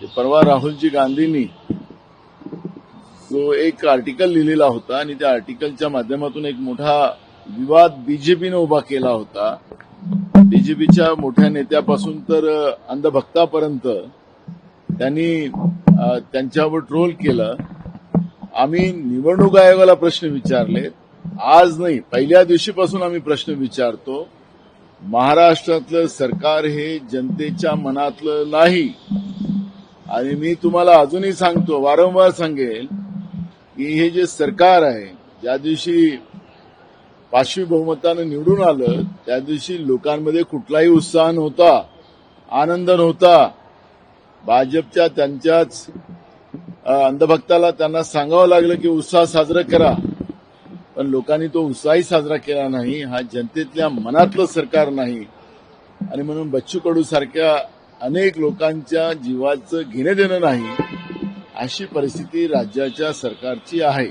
परवा राहुलजी गांधींनी तो एक आर्टिकल लिहिलेला होता आणि त्या आर्टिकलच्या माध्यमातून एक मोठा विवाद बीजेपीने उभा केला होता. बीजेपीच्या मोठ्या नेत्यापासून तर अंधभक्तापर्यंत त्यांनी त्यांच्यावर ट्रोल केलं. आम्ही निवडणूक आयोगाला प्रश्न विचारले. आज नाही, पहिल्या दिवशीपासून आम्ही प्रश्न विचारतो. महाराष्ट्रातलं सरकार हे जनतेच्या मनातलं नाही. आणि मी तुम्हाला अजूनही सांगतो, वारंवार सांगेल की हे जे सरकार आहे, ज्या दिवशी 5वी बहुमतानं निवडून आलं त्या दिवशी लोकांमध्ये कुठलाही उत्साह नव्हता, आनंद नव्हता. भाजपच्या त्यांच्याच अंधभक्ताला त्यांना सांगावं लागलं की उत्साह साजरा करा, पण लोकांनी तो उत्साही साजरा केला नाही. हा जनतेतल्या मनातलं सरकार नाही. आणि म्हणून बच्चू कडू सारख्या अनेक लोकांच्या जीवाचं घेणं देणं नाही, अशी परिस्थिती राज्याच्या सरकारची आहे.